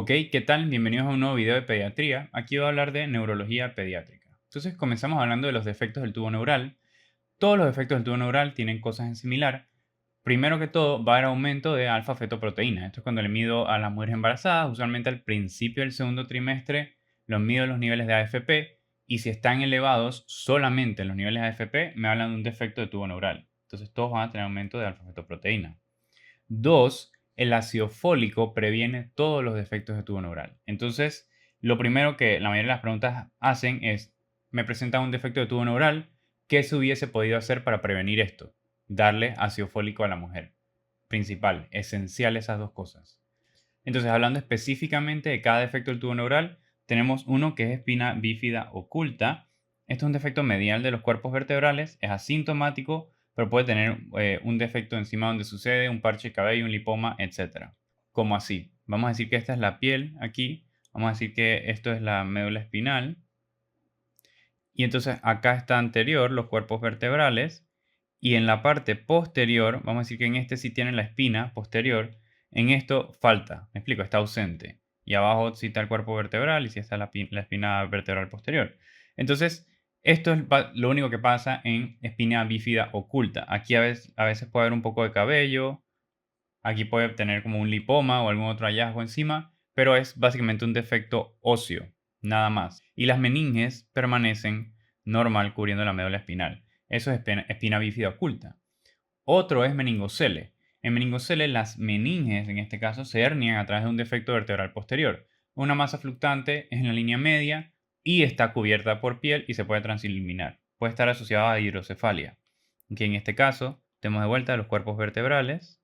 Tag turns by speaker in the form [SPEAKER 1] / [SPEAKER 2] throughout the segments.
[SPEAKER 1] Ok, ¿qué tal? Bienvenidos a un nuevo video de pediatría. Aquí voy a hablar de neurología pediátrica. Entonces comenzamos hablando de los defectos del tubo neural. Todos los defectos del tubo neural tienen cosas en similar. Primero que todo, va a haber aumento de alfa-fetoproteína. Esto es cuando le mido a las mujeres embarazadas, usualmente al principio del segundo trimestre, los mido los niveles de AFP y si están elevados solamente los niveles de AFP, me hablan de un defecto de tubo neural. Entonces todos van a tener aumento de alfa-fetoproteína. Dos, el ácido fólico previene todos los defectos de tubo neural. Entonces, lo primero que la mayoría de las preguntas hacen es, me presenta un defecto de tubo neural, ¿qué se hubiese podido hacer para prevenir esto? Darle ácido fólico a la mujer. Principal, esencial esas dos cosas. Entonces, hablando específicamente de cada defecto del tubo neural, tenemos uno que es espina bífida oculta. Esto es un defecto medial de los cuerpos vertebrales, es asintomático, pero puede tener un defecto encima donde sucede, un parche de cabello, un lipoma, etc. Como así. Vamos a decir que esta es la piel aquí. Vamos a decir que esto es la médula espinal. Y entonces acá está anterior los cuerpos vertebrales. Y en la parte posterior, vamos a decir que en este sí tiene la espina posterior. En esto falta. Me explico, está ausente. Y abajo sí está el cuerpo vertebral y sí está la espina vertebral posterior. Entonces, esto es lo único que pasa en espina bífida oculta. Aquí a veces puede haber un poco de cabello. Aquí puede tener como un lipoma o algún otro hallazgo encima. Pero es básicamente un defecto óseo. Nada más. Y las meninges permanecen normal cubriendo la médula espinal. Eso es espina bífida oculta. Otro es meningocele. En meningocele las meninges, en este caso, se hernian a través de un defecto vertebral posterior. Una masa fluctuante es en la línea media y está cubierta por piel y se puede transiluminar. Puede estar asociada a hidrocefalia. Que en este caso, tenemos de vuelta los cuerpos vertebrales.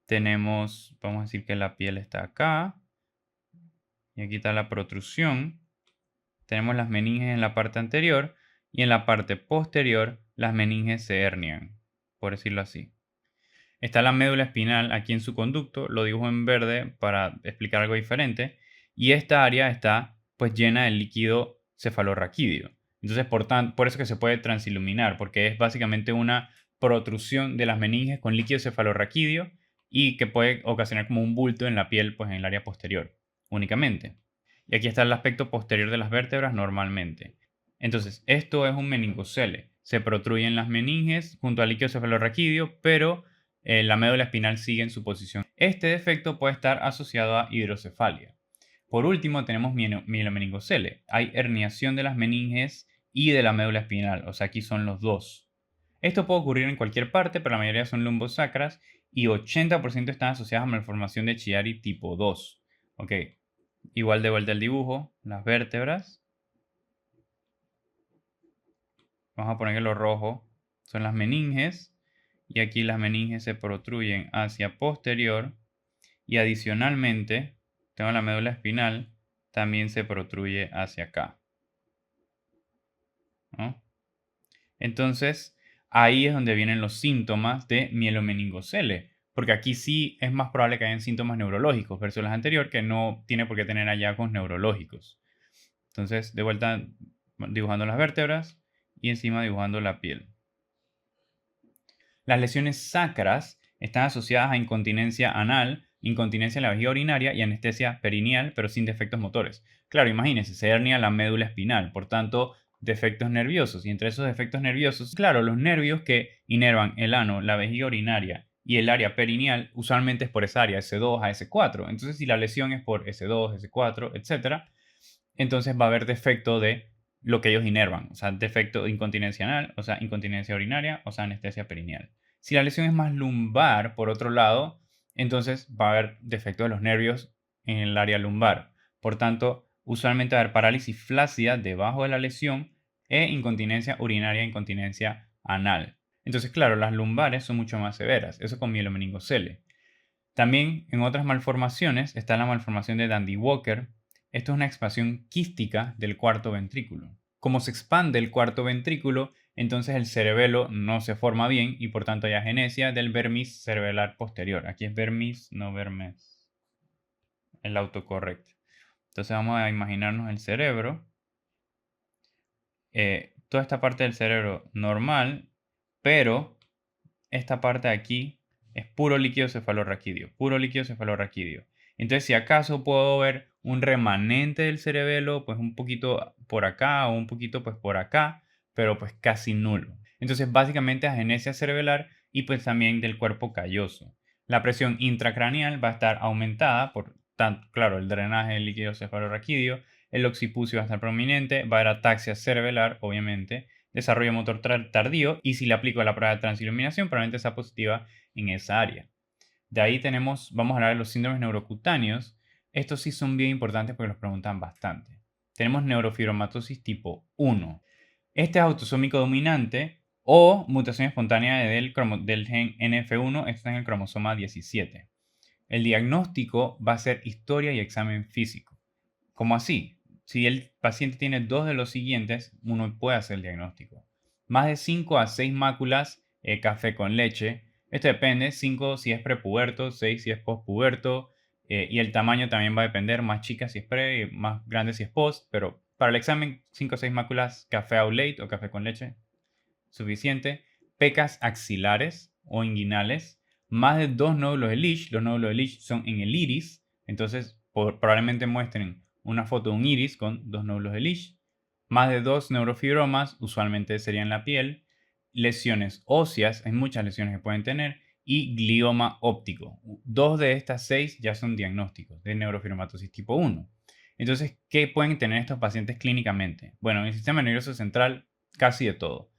[SPEAKER 1] Tenemos, vamos a decir que la piel está acá. Y aquí está la protrusión. Tenemos las meninges en la parte anterior y en la parte posterior las meninges se hernian, por decirlo así. Está la médula espinal aquí en su conducto, lo dibujo en verde para explicar algo diferente, y esta área está pues llena de líquido cefalorraquídeo. Entonces por eso que se puede transiluminar, porque es básicamente una protrusión de las meninges con líquido cefalorraquídeo y que puede ocasionar como un bulto en la piel, pues en el área posterior únicamente. Y aquí está el aspecto posterior de las vértebras normalmente. Entonces, esto es un meningocele. Se protruyen las meninges junto al líquido cefalorraquídeo, pero la médula espinal sigue en su posición. Este defecto puede estar asociado a hidrocefalia. Por último, tenemos mielomeningocele. Hay herniación de las meninges y de la médula espinal, o sea, aquí son los dos. Esto puede ocurrir en cualquier parte, pero la mayoría son lumbosacras y 80% están asociadas a malformación de Chiari tipo 2. Ok, igual de vuelta al dibujo, las vértebras. Vamos a poner que lo rojo son las meninges y aquí las meninges se protruyen hacia posterior y adicionalmente tengo la médula espinal, también se protruye hacia acá, ¿no? Entonces, ahí es donde vienen los síntomas de mielomeningocele, porque aquí sí es más probable que hayan síntomas neurológicos versus las anteriores, que no tiene por qué tener hallazgos neurológicos. Entonces, de vuelta dibujando las vértebras y encima dibujando la piel. Las lesiones sacras están asociadas a incontinencia anal, incontinencia en la vejiga urinaria y anestesia perineal, pero sin defectos motores. Claro, imagínense, se hernia la médula espinal, por tanto, defectos nerviosos. Y entre esos defectos nerviosos, claro, los nervios que inervan el ano, la vejiga urinaria y el área perineal, usualmente es por esa área, S2 a S4. Entonces, si la lesión es por S2, S4, etc., entonces va a haber defecto de lo que ellos inervan, o sea, defecto de incontinencia anal, o sea, incontinencia urinaria, o sea, anestesia perineal. Si la lesión es más lumbar, por otro lado, entonces va a haber defecto de los nervios en el área lumbar. Por tanto, usualmente va a haber parálisis flácida debajo de la lesión e incontinencia urinaria e incontinencia anal. Entonces, claro, las lumbares son mucho más severas, eso con mielomeningocele. También en otras malformaciones está la malformación de Dandy-Walker. Esto es una expansión quística del cuarto ventrículo. Como se expande el cuarto ventrículo, entonces el cerebelo no se forma bien y por tanto hay agenesia del vermis cerebelar posterior. Aquí es vermis, no vermes. El autocorrecto. Entonces vamos a imaginarnos el cerebro. Toda esta parte del cerebro normal, pero esta parte de aquí es puro líquido cefalorraquídeo, puro líquido cefalorraquídeo. Entonces, si acaso puedo ver un remanente del cerebelo, pues un poquito por acá o un poquito pues por acá, pero pues casi nulo. Entonces, básicamente agenesia cerebelar y pues también del cuerpo calloso. La presión intracraneal va a estar aumentada por, tanto, claro, el drenaje del líquido cefalorraquídeo, el occipucio va a estar prominente, va a haber ataxia cerebelar, obviamente, desarrollo motor tardío, y si le aplico la prueba de transiluminación, probablemente sea positiva en esa área. De ahí vamos a hablar de los síndromes neurocutáneos. Estos sí son bien importantes porque los preguntan bastante. Tenemos neurofibromatosis tipo 1. Este es autosómico dominante o mutación espontánea del gen NF1, esto está en el cromosoma 17. El diagnóstico va a ser historia y examen físico. ¿Cómo así? Si el paciente tiene dos de los siguientes, uno puede hacer el diagnóstico. Más de 5 a 6 máculas, café con leche. Esto depende, 5 si es prepuberto, 6 si es postpuberto, y el tamaño también va a depender, más chica si es pre y más grande si es post, pero para el examen 5 o 6 máculas, café au lait o café con leche, suficiente. Pecas axilares o inguinales, más de 2 nódulos de Leach. Los nódulos de Leach son en el iris, entonces probablemente muestren una foto de un iris con 2 nódulos de Leach. Más de 2 neurofibromas, usualmente serían la piel. Lesiones óseas, hay muchas lesiones que pueden tener. Y glioma óptico. 2 de estas 6 ya son diagnósticos de neurofibromatosis tipo 1. Entonces, ¿qué pueden tener estos pacientes clínicamente? Bueno, en el sistema nervioso central, casi de todo.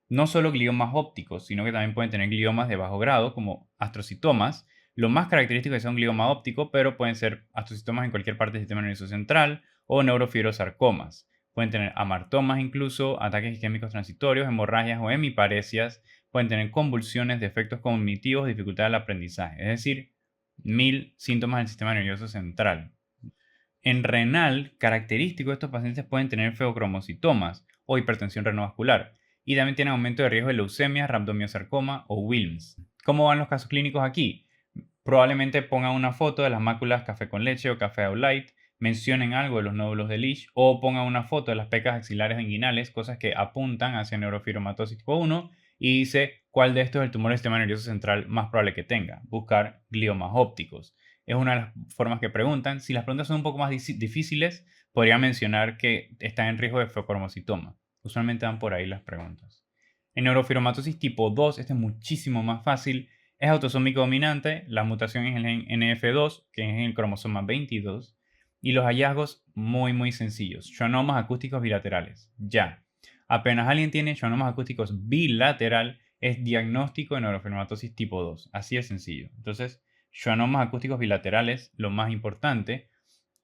[SPEAKER 1] No solo gliomas ópticos, sino que también pueden tener gliomas de bajo grado, como astrocitomas. Lo más característico es que sea un glioma óptico, pero pueden ser astrocitomas en cualquier parte del sistema nervioso central o neurofibrosarcomas. Pueden tener amartomas incluso, ataques isquémicos transitorios, hemorragias o hemiparesias. Pueden tener convulsiones, defectos cognitivos, dificultad del aprendizaje. Es decir, 1000 síntomas del sistema nervioso central. En renal, característico de estos pacientes pueden tener feocromocitomas o hipertensión renovascular, y también tienen aumento de riesgo de leucemia, rhabdomyosarcoma o Wilms. ¿Cómo van los casos clínicos aquí? Probablemente pongan una foto de las máculas café con leche o café au lait, mencionen algo de los nódulos de Leach o pongan una foto de las pecas axilares o inguinales, cosas que apuntan hacia neurofibromatosis tipo 1, y dice cuál de estos es el tumor del sistema nervioso central más probable que tenga. Buscar gliomas ópticos. Es una de las formas que preguntan. Si las preguntas son un poco más difíciles, podría mencionar que están en riesgo de feocromocitoma. Usualmente dan por ahí las preguntas. En neurofibromatosis tipo 2, este es muchísimo más fácil. Es autosómico dominante, la mutación es en el gen NF2, que es en el cromosoma 22, y los hallazgos muy sencillos. Schwannomas acústicos bilaterales. Ya. Apenas alguien tiene schwannomas acústicos bilateral, es diagnóstico de neurofibromatosis tipo 2. Así de sencillo. Entonces, schwannomas acústicos bilaterales, lo más importante.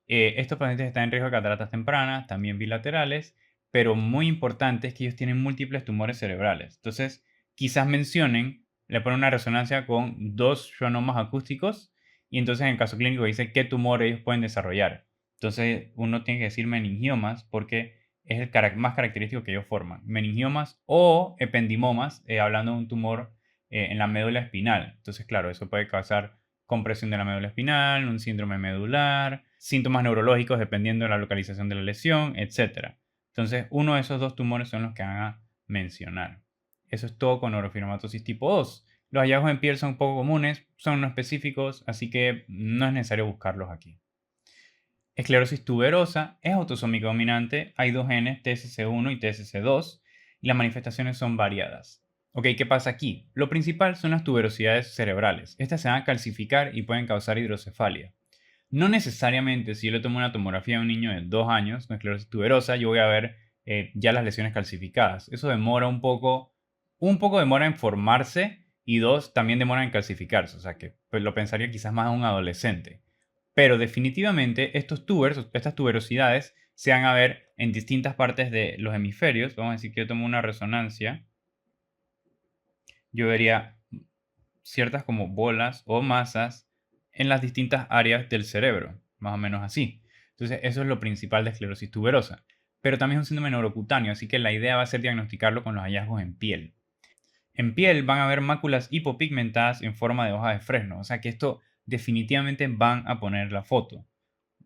[SPEAKER 1] Estos pacientes están en riesgo de cataratas tempranas, también bilaterales, pero muy importante es que ellos tienen múltiples tumores cerebrales. Entonces, quizás mencionen, le ponen una resonancia con 2 schwannomas acústicos y entonces en el caso clínico dice qué tumor ellos pueden desarrollar. Entonces, uno tiene que decir meningiomas porque es el más característico que ellos forman. Meningiomas o ependimomas, hablando de un tumor en la médula espinal. Entonces, claro, eso puede causar compresión de la médula espinal, un síndrome medular, síntomas neurológicos dependiendo de la localización de la lesión, etc. Entonces, uno de esos dos tumores son los que van a mencionar. Eso es todo con neurofibromatosis tipo 2. Los hallazgos en piel son poco comunes, son no específicos, así que no es necesario buscarlos aquí. Esclerosis tuberosa es autosómico dominante, hay dos genes, TSC1 y TSC2, y las manifestaciones son variadas. Ok, ¿qué pasa aquí? Lo principal son las tuberosidades cerebrales. Estas se van a calcificar y pueden causar hidrocefalia. No necesariamente si yo le tomo una tomografía a un niño de 2 años con esclerosis tuberosa, yo voy a ver ya las lesiones calcificadas. Eso demora un poco demora en formarse y dos, también demora en calcificarse. O sea que pues, lo pensaría quizás más a un adolescente. Pero definitivamente estas tuberosidades se van a ver en distintas partes de los hemisferios. Vamos a decir que yo tomo una resonancia. Yo vería ciertas como bolas o masas en las distintas áreas del cerebro, más o menos así. Entonces, eso es lo principal de esclerosis tuberosa. Pero también es un síndrome neurocutáneo, así que la idea va a ser diagnosticarlo con los hallazgos en piel. En piel van a haber máculas hipopigmentadas en forma de hoja de fresno, o sea que esto definitivamente van a poner la foto.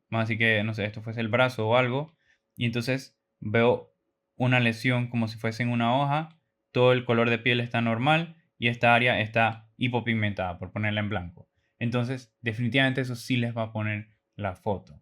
[SPEAKER 1] Vamos a decir que, no sé, esto fuese el brazo o algo, y entonces veo una lesión como si fuese en una hoja, todo el color de piel está normal y esta área está hipopigmentada, por ponerla en blanco. Entonces, definitivamente eso sí les va a poner la foto.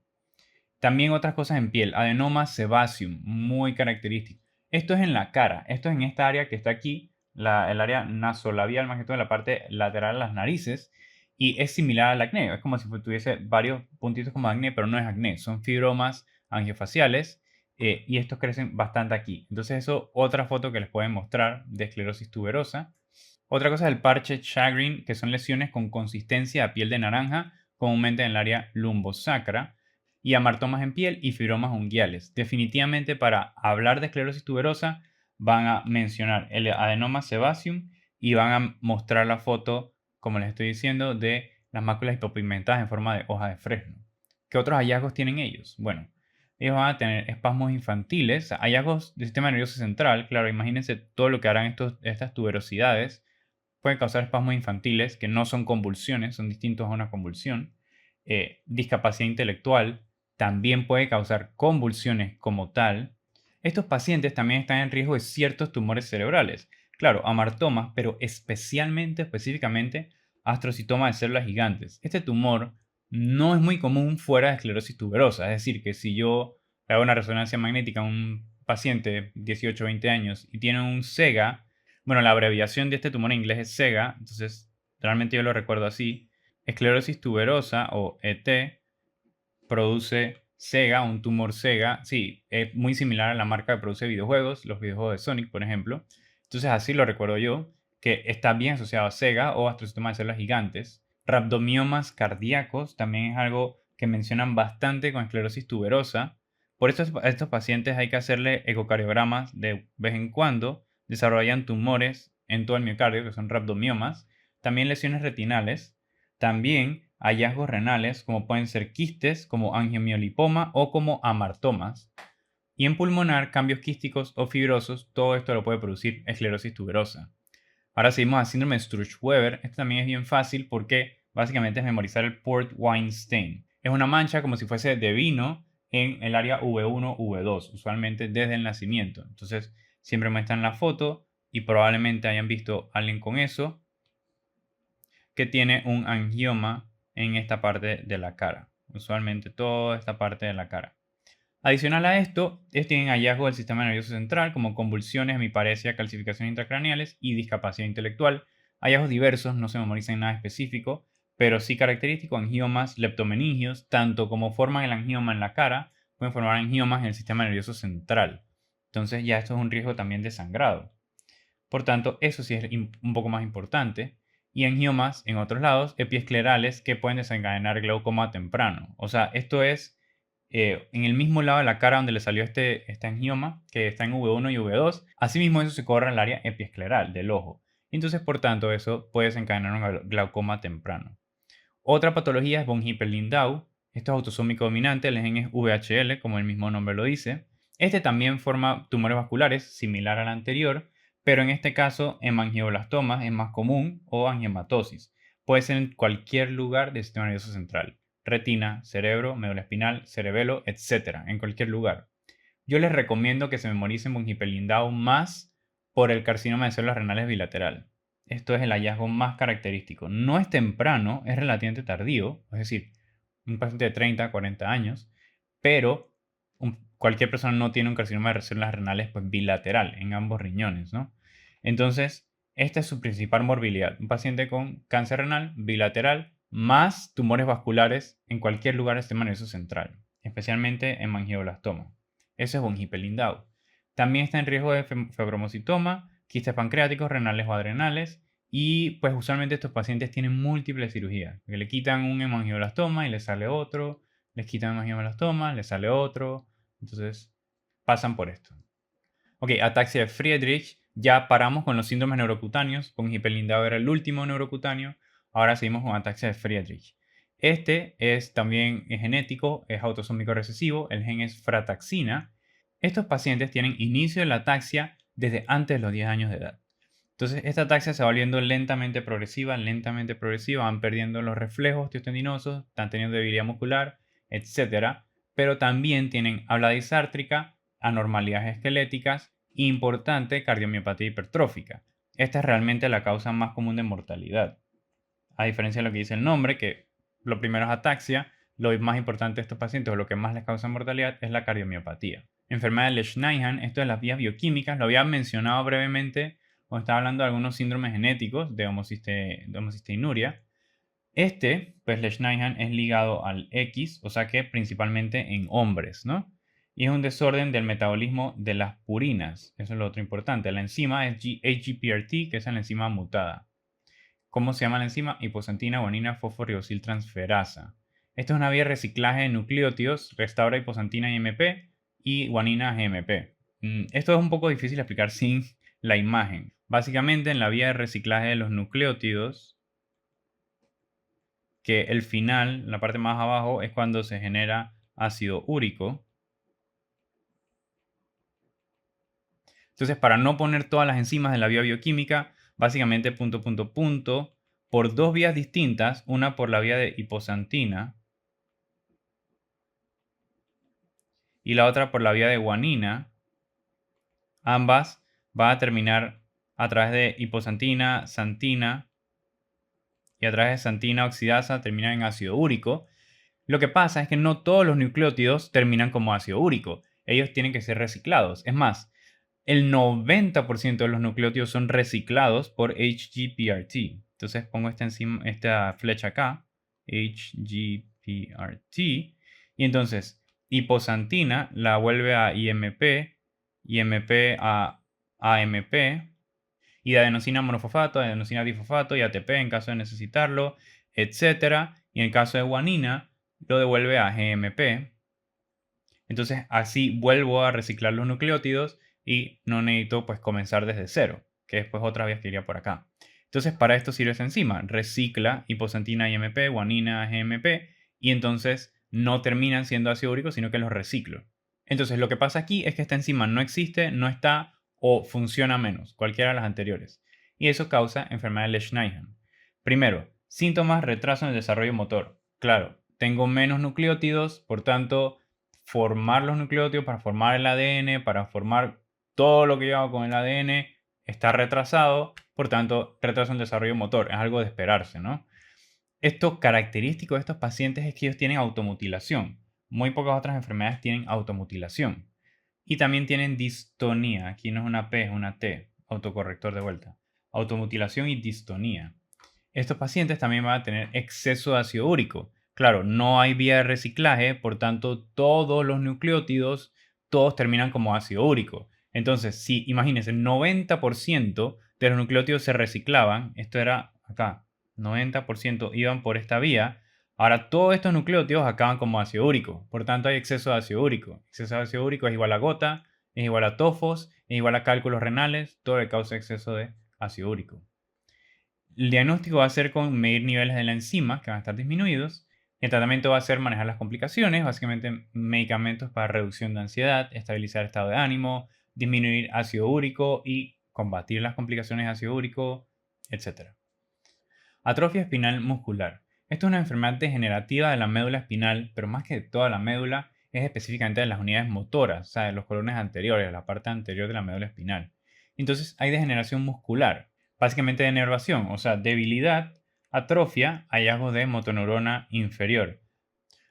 [SPEAKER 1] También otras cosas en piel, adenoma sebaceum, muy característico. Esto es en la cara, esto es en esta área que está aquí, el área nasolabial, más que todo en la parte lateral de las narices, y es similar al acné, es como si tuviese varios puntitos como acné, pero no es acné, son fibromas angiofaciales y estos crecen bastante aquí. Entonces eso, otra foto que les pueden mostrar de esclerosis tuberosa. Otra cosa es el parche Sjagrin, que son lesiones con consistencia a piel de naranja, comúnmente en el área lumbosacra, y amartomas en piel y fibromas unguiales. Definitivamente para hablar de esclerosis tuberosa van a mencionar el adenoma sebaceum y van a mostrar la foto, como les estoy diciendo, de las máculas hipopigmentadas en forma de hoja de fresno. ¿Qué otros hallazgos tienen ellos? Bueno, ellos van a tener espasmos infantiles, hallazgos del sistema nervioso central. Claro, imagínense todo lo que harán estas tuberosidades. Pueden causar espasmos infantiles que no son convulsiones, son distintos a una convulsión. Discapacidad intelectual también puede causar convulsiones como tal. Estos pacientes también están en riesgo de ciertos tumores cerebrales. Claro, amartomas, pero específicamente astrocitoma de células gigantes. Este tumor no es muy común fuera de esclerosis tuberosa, es decir, que si yo hago una resonancia magnética a un paciente de 18 o 20 años y tiene un SEGA, bueno, la abreviación de este tumor en inglés es SEGA, entonces realmente yo lo recuerdo así. Esclerosis tuberosa o ET produce SEGA, un tumor SEGA. Sí, es muy similar a la marca que produce videojuegos, los videojuegos de Sonic, por ejemplo. Entonces así lo recuerdo yo, que está bien asociado a SEGA o astrocitoma de células gigantes. Rhabdomiomas cardíacos también es algo que mencionan bastante con esclerosis tuberosa. Por eso a estos pacientes hay que hacerle ecocardiogramas de vez en cuando. Desarrollan tumores en todo el miocardio, que son rhabdomiomas. También lesiones retinales. También hallazgos renales, como pueden ser quistes, como angiomiolipoma o como amartomas. Y en pulmonar, cambios quísticos o fibrosos, todo esto lo puede producir esclerosis tuberosa. Ahora seguimos a síndrome de Sturge-Weber. Esto también es bien fácil porque básicamente es memorizar el port wine stain. Es una mancha como si fuese de vino en el área V1, V2, usualmente desde el nacimiento. Entonces siempre muestran la foto y probablemente hayan visto a alguien con eso que tiene un angioma en esta parte de la cara. Usualmente toda esta parte de la cara. Adicional a esto, ellos tienen hallazgos del sistema nervioso central como convulsiones, hemiparesia, calcificaciones intracraneales y discapacidad intelectual. Hallazgos diversos, no se memorizan nada específico, pero sí característicos, angiomas leptomeningios, tanto como forman el angioma en la cara, pueden formar angiomas en el sistema nervioso central. Entonces ya esto es un riesgo también de sangrado. Por tanto, eso sí es un poco más importante. Y angiomas, en otros lados, epiesclerales que pueden desencadenar glaucoma temprano. O sea, esto es en el mismo lado de la cara donde le salió este angioma, que está en V1 y V2. Asimismo, eso se corre en el área epiescleral del ojo. Entonces, por tanto, eso puede desencadenar un glaucoma temprano. Otra patología es von Hippel-Lindau. Esto es autosómico dominante, el gen es VHL, como el mismo nombre lo dice. Este también forma tumores vasculares, similar al anterior, pero en este caso hemangioblastomas es más común o angiomatosis. Puede ser en cualquier lugar del sistema nervioso central. Retina, cerebro, médula espinal, cerebelo, etc. En cualquier lugar. Yo les recomiendo que se memoricen von Hippel-Lindau más por el carcinoma de células renales bilateral. Esto es el hallazgo más característico. No es temprano, es relativamente tardío, es decir, un paciente de 30, 40 años, pero cualquier persona no tiene un carcinoma de células renales pues, bilateral en ambos riñones, ¿no? Entonces, esta es su principal morbilidad. Un paciente con cáncer renal bilateral más tumores vasculares en cualquier lugar del sistema nervioso central, especialmente en angioblastoma. Eso es von Hippel-Lindau. También está en riesgo de fibromocitoma, quistes pancreáticos, renales o adrenales. Y pues usualmente estos pacientes tienen múltiples cirugías. Que le quitan un hemangioblastoma y le sale otro. Les quitan un hemangioblastoma, le sale otro. Entonces pasan por esto. Ok, ataxia de Friedrich. Ya paramos con los síndromes neurocutáneos. Von Hippel-Lindau era el último neurocutáneo. Ahora seguimos con ataxia de Friedrich. Este es también genético, es autosómico recesivo. El gen es frataxina. Estos pacientes tienen inicio de la ataxia desde antes de los 10 años de edad. Entonces, esta ataxia se va volviendo lentamente progresiva, van perdiendo los reflejos osteotendinosos, están teniendo debilidad muscular, etc. Pero también tienen habla disártrica, anormalidades esqueléticas e importante cardiomiopatía hipertrófica. Esta es realmente la causa más común de mortalidad. a diferencia de lo que dice el nombre, que lo primero es ataxia, lo más importante de estos pacientes o lo que más les causa mortalidad es la cardiomiopatía. Enfermedad de Lesch-Nyhan, esto de las vías bioquímicas, lo había mencionado brevemente cuando estaba hablando de algunos síndromes genéticos de homocisteinuria. Pues Lesch-Nyhan es ligado al X, o sea que principalmente en hombres, ¿no? Y es un desorden del metabolismo de las purinas. Eso es lo otro importante. La enzima es HGPRT, que es la enzima mutada. ¿Cómo se llama la enzima? Hiposantina guanina fosforilosiltransferasa. Esto es una vía de reciclaje de nucleótidos, restaura hiposantina IMP y guanina GMP. Esto es un poco difícil de explicar sin la imagen. Básicamente, en la vía de reciclaje de los nucleótidos, que el final, la parte más abajo, es cuando se genera ácido úrico. Entonces, para no poner todas las enzimas de la vía bioquímica, básicamente por dos vías distintas, una por la vía de hiposantina y la otra por la vía de guanina, ambas van a terminar a través de hiposantina, santina y a través de santina oxidasa terminan en ácido úrico. Lo que pasa es que no todos los nucleótidos terminan como ácido úrico. Ellos tienen que ser reciclados. Es más, el 90% de los nucleótidos son reciclados por HGPRT. Entonces pongo esta flecha acá, HGPRT, y entonces hiposantina la vuelve a IMP, IMP a AMP, y de adenosina monofosfato, adenosina difosfato y ATP en caso de necesitarlo, etc. Y en el caso de guanina, lo devuelve a GMP. Entonces así vuelvo a reciclar los nucleótidos y no necesito pues comenzar desde cero, que después otra vez que iría por acá. Entonces para esto sirve esta enzima, recicla hiposantina IMP, guanina GMP y entonces no terminan siendo ácido úrico sino que los reciclo. Entonces lo que pasa aquí es que esta enzima no existe, no está o funciona menos, cualquiera de las anteriores. Y eso causa enfermedad de Lesch-Nyhan. Primero, síntomas, retraso en el desarrollo motor. Claro, tengo menos nucleótidos, por tanto formar los nucleótidos para formar el ADN, para formar todo lo que yo hago con el ADN, está retrasado, por tanto, retraso en el desarrollo motor. Es algo de esperarse, ¿no? Esto característico de estos pacientes es que ellos tienen automutilación. Muy pocas otras enfermedades tienen automutilación. Y también tienen distonía. Aquí no es una P, es una T. Autocorrector de vuelta. Automutilación y distonía. Estos pacientes también van a tener exceso de ácido úrico. Claro, no hay vía de reciclaje, por tanto, todos los nucleótidos, todos terminan como ácido úrico. Entonces, si imagínense, el 90% de los nucleótidos se reciclaban, esto era acá, 90% iban por esta vía, ahora todos estos nucleótidos acaban como ácido úrico, por tanto hay exceso de ácido úrico. Exceso de ácido úrico es igual a gota, es igual a tofos, es igual a cálculos renales, todo le causa exceso de ácido úrico. El diagnóstico va a ser con medir niveles de la enzima, que van a estar disminuidos. El tratamiento va a ser manejar las complicaciones, básicamente medicamentos para reducción de ansiedad, estabilizar el estado de ánimo, disminuir ácido úrico y combatir las complicaciones de ácido úrico, etc. Atrofia espinal muscular. Esto es una enfermedad degenerativa de la médula espinal, pero más que de toda la médula, es específicamente de las unidades motoras, o sea, de los colones anteriores, la parte anterior de la médula espinal. Entonces hay degeneración muscular, básicamente denervación, o sea, debilidad, atrofia, hallazgos de motoneurona inferior.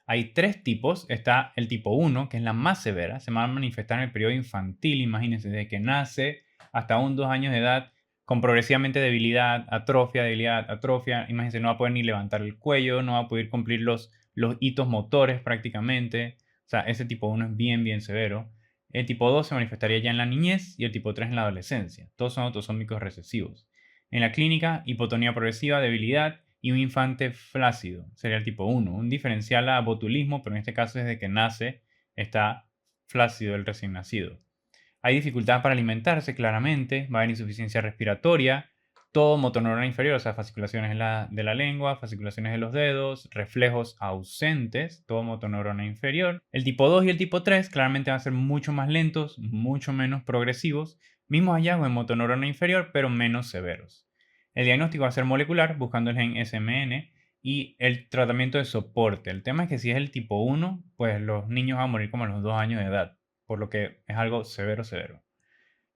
[SPEAKER 1] Hay tres tipos. Está el tipo 1, que es la más severa. Se va a manifestar en el periodo infantil, imagínense, desde que nace hasta 2 años de edad, con progresivamente debilidad, atrofia. Imagínense, no va a poder ni levantar el cuello, no va a poder cumplir los hitos motores prácticamente. O sea, ese tipo 1 es bien, bien severo. El tipo 2 se manifestaría ya en la niñez y el tipo 3 en la adolescencia. Todos son autosómicos recesivos. En la clínica, hipotonía progresiva, debilidad y un infante flácido, sería el tipo 1. Un diferencial a botulismo, pero en este caso desde que nace está flácido el recién nacido. Hay dificultad para alimentarse, claramente, va a haber insuficiencia respiratoria, todo motoneurona inferior, o sea, fasciculaciones de la lengua, fasciculaciones de los dedos, reflejos ausentes, todo motoneurona inferior. El tipo 2 y el tipo 3 claramente van a ser mucho más lentos, mucho menos progresivos, mismos hallazgos en motoneurona inferior, pero menos severos. El diagnóstico va a ser molecular, buscando el gen SMN, y el tratamiento de soporte. El tema es que si es el tipo 1, pues los niños van a morir como a los 2 años de edad, por lo que es algo severo, severo.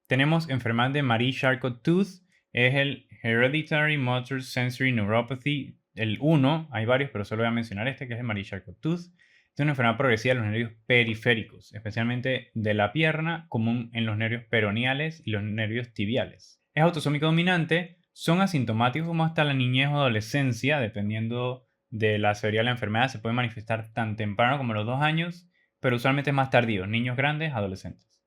[SPEAKER 1] Tenemos enfermedad de Marie-Charcot-Tooth, es el Hereditary Motor Sensory Neuropathy el 1, hay varios, pero solo voy a mencionar este, que es el Marie-Charcot-Tooth. Es una enfermedad progresiva de los nervios periféricos, especialmente de la pierna, común en los nervios peroneales y los nervios tibiales. Es autosómico dominante, son asintomáticos como hasta la niñez o adolescencia, dependiendo de la severidad de la enfermedad. Se puede manifestar tan temprano como a los 2 años, pero usualmente es más tardío, niños grandes, adolescentes.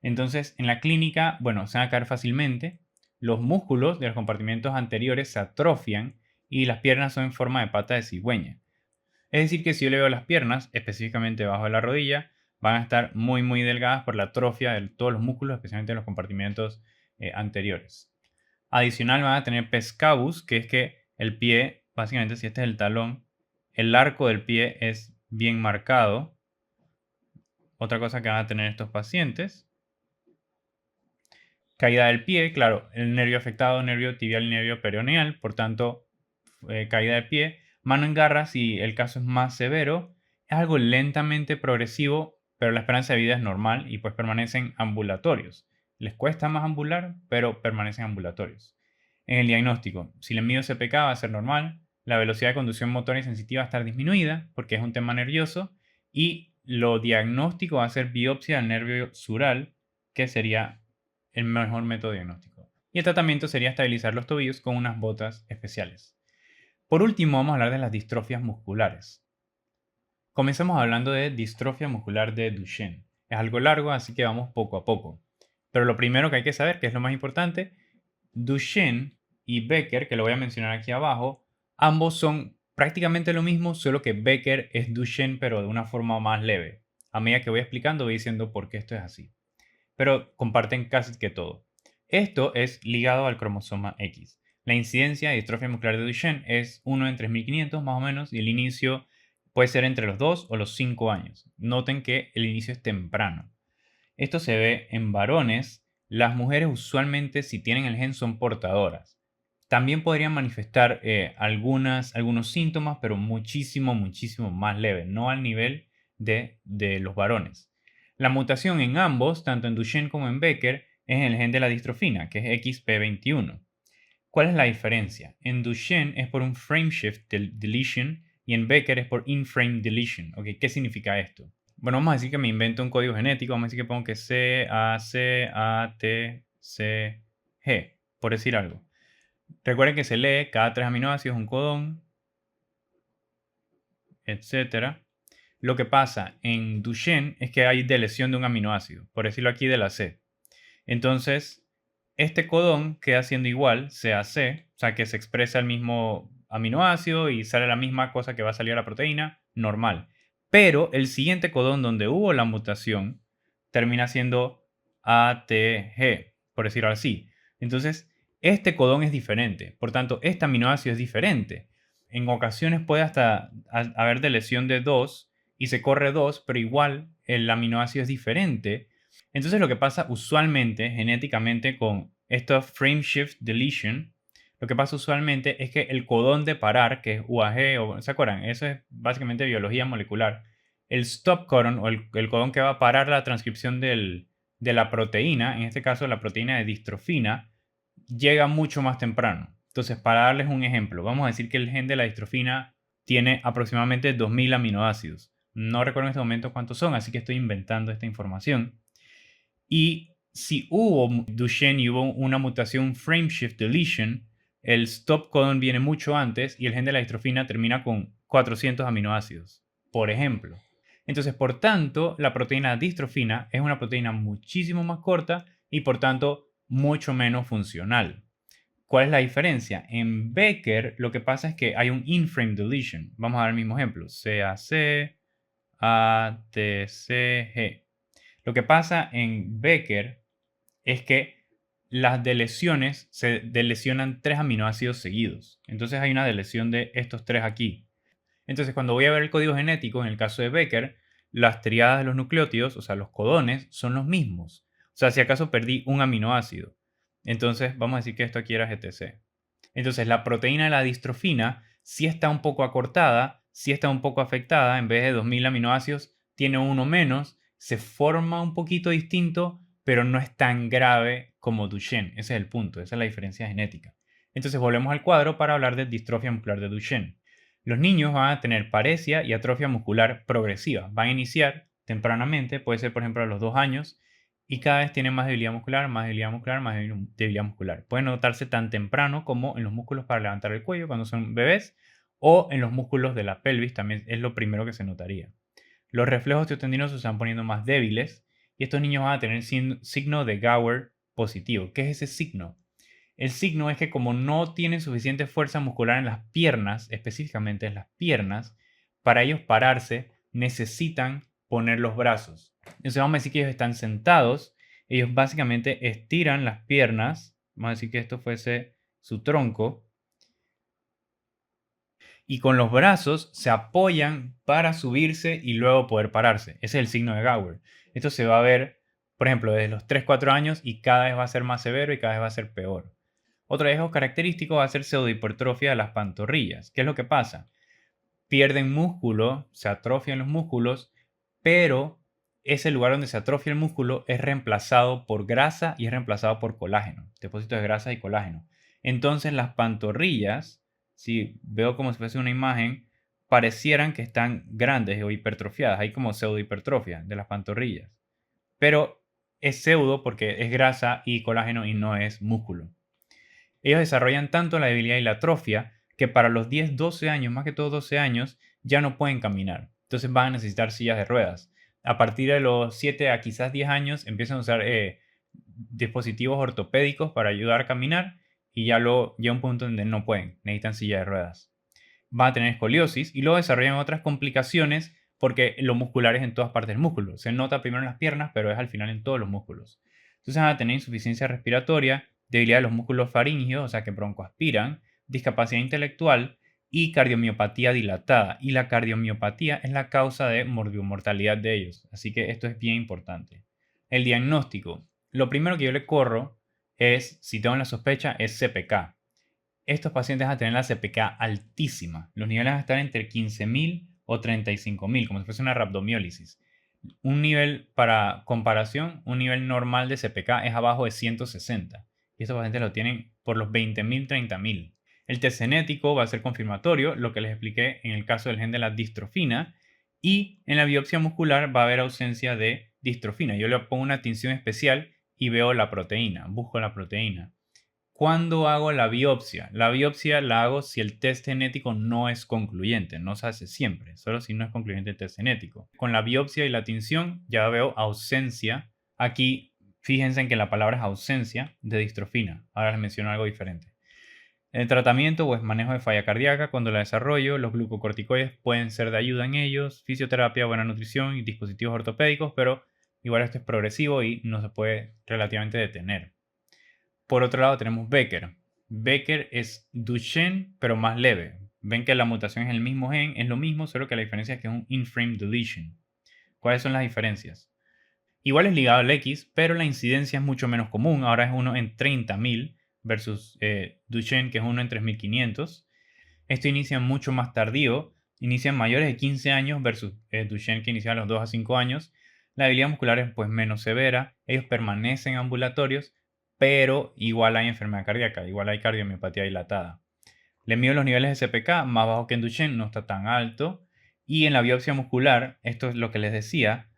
[SPEAKER 1] Entonces, en la clínica, bueno, se van a caer fácilmente, los músculos de los compartimentos anteriores se atrofian y las piernas son en forma de pata de cigüeña. Es decir, que si yo le veo las piernas, específicamente debajo de la rodilla, van a estar muy, muy delgadas por la atrofia de todos los músculos, especialmente en los compartimentos anteriores. Adicional, van a tener pes cabus, que es que el pie, básicamente, si este es el talón, el arco del pie es bien marcado. Otra cosa que van a tener estos pacientes. Caída del pie, claro, el nervio afectado, nervio tibial y nervio peroneal, por tanto, caída del pie. Mano en garra, si el caso es más severo, es algo lentamente progresivo, pero la esperanza de vida es normal y pues permanecen ambulatorios. Les cuesta más ambular, pero permanecen ambulatorios. En el diagnóstico, si el mido CPK va a ser normal, la velocidad de conducción motora y sensitiva va a estar disminuida porque es un tema nervioso y lo diagnóstico va a ser biopsia del nervio sural, que sería el mejor método diagnóstico. Y el tratamiento sería estabilizar los tobillos con unas botas especiales. Por último, vamos a hablar de las distrofias musculares. Comencemos hablando de distrofia muscular de Duchenne. Es algo largo, así que vamos poco a poco. Pero lo primero que hay que saber, que es lo más importante, Duchenne y Becker, que lo voy a mencionar aquí abajo, ambos son prácticamente lo mismo, solo que Becker es Duchenne, pero de una forma más leve. A medida que voy explicando, voy diciendo por qué esto es así. Pero comparten casi que todo. Esto es ligado al cromosoma X. La incidencia de distrofia muscular de Duchenne es 1 en 3.500 más o menos y el inicio puede ser entre los 2 o los 5 años. Noten que el inicio es temprano. Esto se ve en varones. Las mujeres usualmente, si tienen el gen, son portadoras. También podrían manifestar algunos síntomas, pero muchísimo, muchísimo más leves, no al nivel de los varones. La mutación en ambos, tanto en Duchenne como en Becker, es en el gen de la distrofina, que es XP21. ¿Cuál es la diferencia? En Duchenne es por un frameshift deletion y en Becker es por in-frame deletion. ¿Okay? ¿Qué significa esto? Bueno, vamos a decir que me invento un código genético. Vamos a decir que pongo que CACATCG, por decir algo. Recuerden que se lee cada 3 aminoácidos un codón, etc. Lo que pasa en Duchenne es que hay deleción de un aminoácido, por decirlo aquí de la C. Entonces, este codón queda siendo igual, CAC, o sea que se expresa el mismo aminoácido y sale la misma cosa que va a salir a la proteína, normal. Pero el siguiente codón donde hubo la mutación termina siendo ATG, por decirlo así. Entonces, este codón es diferente, por tanto, este aminoácido es diferente. En ocasiones puede hasta haber deleción de 2 y se corre 2, pero igual el aminoácido es diferente. Entonces lo que pasa usualmente, genéticamente, con esta frameshift deletion, lo que pasa usualmente es que el codón de parar, que es UAG, ¿se acuerdan? Eso es básicamente biología molecular. El stop codon, o el codón que va a parar la transcripción de la proteína, en este caso la proteína de distrofina, llega mucho más temprano. Entonces, para darles un ejemplo, vamos a decir que el gen de la distrofina tiene aproximadamente 2000 aminoácidos. No recuerdo en este momento cuántos son, así que estoy inventando esta información. Y si hubo Duchenne y hubo una mutación frameshift deletion, el stop codon viene mucho antes y el gen de la distrofina termina con 400 aminoácidos, por ejemplo. Entonces, por tanto, la proteína distrofina es una proteína muchísimo más corta y por tanto mucho menos funcional. ¿Cuál es la diferencia? En Becker lo que pasa es que hay un in-frame deletion. Vamos a dar el mismo ejemplo. CAC, ATCG. Lo que pasa en Becker es que las deleciones se delecionan 3 aminoácidos seguidos. Entonces hay una deleción de estos 3 aquí. Entonces cuando voy a ver el código genético, en el caso de Becker, las triadas de los nucleótidos, o sea, los codones, son los mismos. O sea, si acaso perdí un aminoácido. Entonces vamos a decir que esto aquí era GTC. Entonces la proteína de la distrofina sí está un poco acortada, sí está un poco afectada. En vez de 2000 aminoácidos, tiene uno menos. Se forma un poquito distinto, pero no es tan grave como Duchenne. Ese es el punto, esa es la diferencia genética. Entonces volvemos al cuadro para hablar de distrofia muscular de Duchenne. Los niños van a tener paresia y atrofia muscular progresiva. Van a iniciar tempranamente, puede ser por ejemplo a los 2 años, y cada vez tienen más debilidad muscular, más debilidad muscular, más debilidad muscular. Puede notarse tan temprano como en los músculos para levantar el cuello cuando son bebés, o en los músculos de la pelvis también es lo primero que se notaría. Los reflejos osteotendinosos se van poniendo más débiles y estos niños van a tener signo de Gower positivo. ¿Qué es ese signo? El signo es que como no tienen suficiente fuerza muscular en las piernas, específicamente en las piernas, para ellos pararse necesitan poner los brazos. Entonces vamos a decir que ellos están sentados, ellos básicamente estiran las piernas, vamos a decir que esto fuese su tronco, y con los brazos se apoyan para subirse y luego poder pararse. Ese es el signo de Gower. Esto se va a ver, por ejemplo, desde los 3-4 años y cada vez va a ser más severo y cada vez va a ser peor. Otro riesgo característico va a ser pseudohipertrofia de las pantorrillas. ¿Qué es lo que pasa? Pierden músculo, se atrofian los músculos, pero ese lugar donde se atrofia el músculo es reemplazado por grasa y es reemplazado por colágeno, depósitos de grasa y colágeno. Entonces las pantorrillas, si veo como si fuese una imagen, parecieran que están grandes o hipertrofiadas. Hay como pseudohipertrofia de las pantorrillas. Pero es pseudo porque es grasa y colágeno y no es músculo. Ellos desarrollan tanto la debilidad y la atrofia que para los 10-12 años, más que todo 12 años, ya no pueden caminar. Entonces van a necesitar sillas de ruedas. A partir de los 7 a quizás 10 años empiezan a usar dispositivos ortopédicos para ayudar a caminar y ya luego llega un punto donde no pueden, necesitan silla de ruedas. Van a tener escoliosis y luego desarrollan otras complicaciones porque lo muscular es en todas partes del músculo. Se nota primero en las piernas, pero es al final en todos los músculos. Entonces van a tener insuficiencia respiratoria, debilidad de los músculos faringios, o sea que broncoaspiran, discapacidad intelectual y cardiomiopatía dilatada. Y la cardiomiopatía es la causa de morbimortalidad de ellos. Así que esto es bien importante. El diagnóstico. Lo primero que yo le corro es, si tengo la sospecha, es CPK. Estos pacientes van a tener la CPK altísima. Los niveles van a estar entre 15.000 o 35.000, como si fuese una rhabdomiólisis. Un nivel, para comparación, un nivel normal de CPK es abajo de 160. Y estos pacientes lo tienen por los 20.000, 30.000. El test genético va a ser confirmatorio, lo que les expliqué en el caso del gen de la distrofina. Y en la biopsia muscular va a haber ausencia de distrofina. Yo le pongo una tinción especial y veo la proteína, busco la proteína. ¿Cuándo hago la biopsia? La biopsia la hago si el test genético no es concluyente, no se hace siempre, solo si no es concluyente el test genético. Con la biopsia y la tinción ya veo ausencia. Aquí fíjense en que la palabra es ausencia de distrofina. Ahora les menciono algo diferente. El tratamiento o es manejo de falla cardíaca cuando la desarrollo, los glucocorticoides pueden ser de ayuda en ellos, fisioterapia, buena nutrición y dispositivos ortopédicos, pero igual esto es progresivo y no se puede relativamente detener. Por otro lado tenemos Becker. Becker es Duchenne, pero más leve. Ven que la mutación es el mismo gen, es lo mismo, solo que la diferencia es que es un in-frame deletion. ¿Cuáles son las diferencias? Igual es ligado al X, pero la incidencia es mucho menos común. Ahora es 1 en 30.000 versus Duchenne, que es 1 en 3.500. Esto inicia mucho más tardío. Inician mayores de 15 años versus Duchenne, que inicia a los 2 a 5 años. La debilidad muscular es pues menos severa. Ellos permanecen ambulatorios, pero igual hay enfermedad cardíaca, igual hay cardiomiopatía dilatada. Le mido los niveles de CPK, más bajo que en Duchenne, no está tan alto. Y en la biopsia muscular, esto es lo que les decía,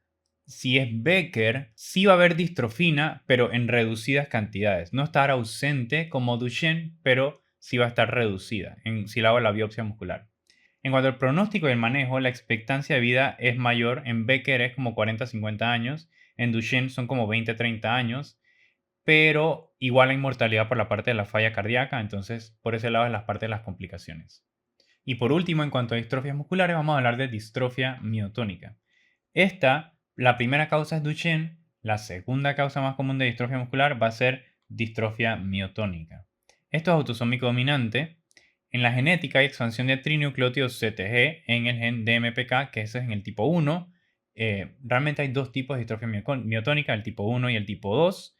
[SPEAKER 1] si es Becker, sí va a haber distrofina, pero en reducidas cantidades. No estará ausente como Duchenne, pero sí va a estar reducida si le hago la biopsia muscular. En cuanto al pronóstico y el manejo, la expectancia de vida es mayor. En Becker es como 40-50 años, en Duchenne son como 20-30 años, pero igual hay mortalidad por la parte de la falla cardíaca, entonces por ese lado es la parte de las complicaciones. Y por último, en cuanto a distrofias musculares, vamos a hablar de distrofia miotónica. La primera causa es Duchenne, la segunda causa más común de distrofia muscular va a ser distrofia miotónica. Esto es autosómico dominante. En la genética hay expansión de trinucleótidos CTG en el gen DMPK, que ese es en el tipo 1. Realmente hay dos tipos de distrofia miotónica, el tipo 1 y el tipo 2.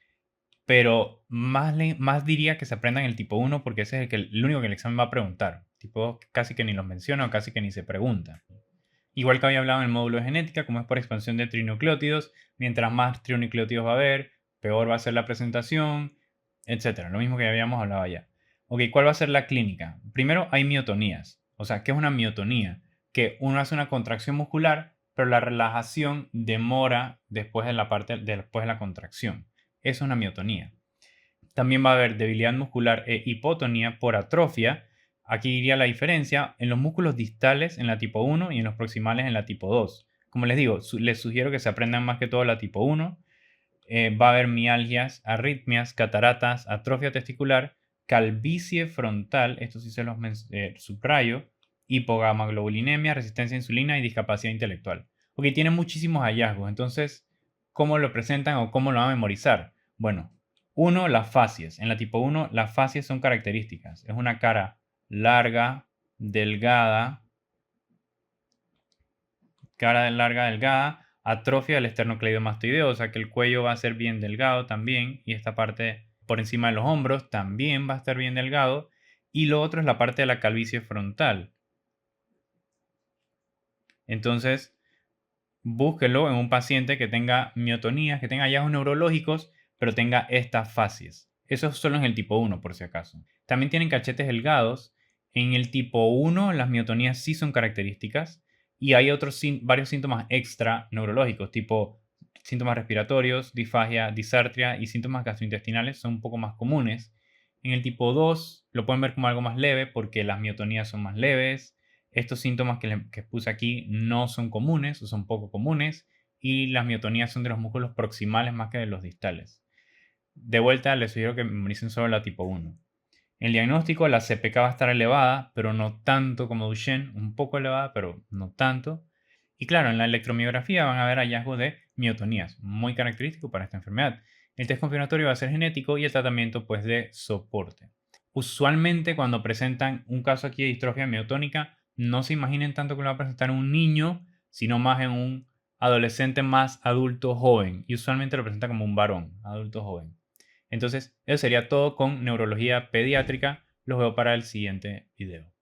[SPEAKER 1] Pero más diría que se aprendan el tipo 1 porque ese es el único que el examen va a preguntar. Tipo 2 casi que ni los menciona o casi que ni se pregunta. Igual que había hablado en el módulo de genética, como es por expansión de trinucleótidos, mientras más trinucleótidos va a haber, peor va a ser la presentación, etc. Lo mismo que habíamos hablado allá. Ok, ¿cuál va a ser la clínica? Primero hay miotonías. O sea, ¿qué es una miotonía? Que uno hace una contracción muscular, pero la relajación demora después de después de la contracción. Eso es una miotonía. También va a haber debilidad muscular e hipotonía por atrofia. Aquí iría la diferencia en los músculos distales en la tipo 1 y en los proximales en la tipo 2. Como les digo, les sugiero que se aprendan más que todo la tipo 1. Va a haber mialgias, arritmias, cataratas, atrofia testicular, calvicie frontal, esto sí se los subrayo, hipogamaglobulinemia, resistencia a insulina y discapacidad intelectual. Ok, tiene muchísimos hallazgos, entonces, ¿cómo lo presentan o cómo lo van a memorizar? Bueno, uno, las facies. En la tipo 1, las facies son características. Es una cara larga, delgada, delgada, atrofia del esternocleidomastoideo, o sea que el cuello va a ser bien delgado también, y esta parte por encima de los hombros también va a estar bien delgado, y lo otro es la parte de la calvicie frontal. Entonces, búsquelo en un paciente que tenga miotonías, que tenga hallazgos neurológicos, pero tenga estas facies. Eso es solo en el tipo 1, por si acaso. También tienen cachetes delgados. En el tipo 1, las miotonías sí son características. Y hay varios síntomas extra neurológicos, tipo síntomas respiratorios, disfagia, disartria y síntomas gastrointestinales son un poco más comunes. En el tipo 2 lo pueden ver como algo más leve porque las miotonías son más leves. Estos síntomas que puse aquí no son comunes o son poco comunes y las miotonías son de los músculos proximales más que de los distales. De vuelta, les sugiero que memoricen solo la tipo 1. En el diagnóstico, la CPK va a estar elevada, pero no tanto como Duchenne, un poco elevada, pero no tanto. Y claro, en la electromiografía van a haber hallazgos de miotonías, muy característico para esta enfermedad. El test confirmatorio va a ser genético y el tratamiento pues de soporte. Usualmente cuando presentan un caso aquí de distrofia miotónica, no se imaginen tanto que lo va a presentar un niño, sino más en un adolescente más adulto joven. Y usualmente lo presenta como un varón, adulto joven. Entonces, eso sería todo con neurología pediátrica. Los veo para el siguiente video.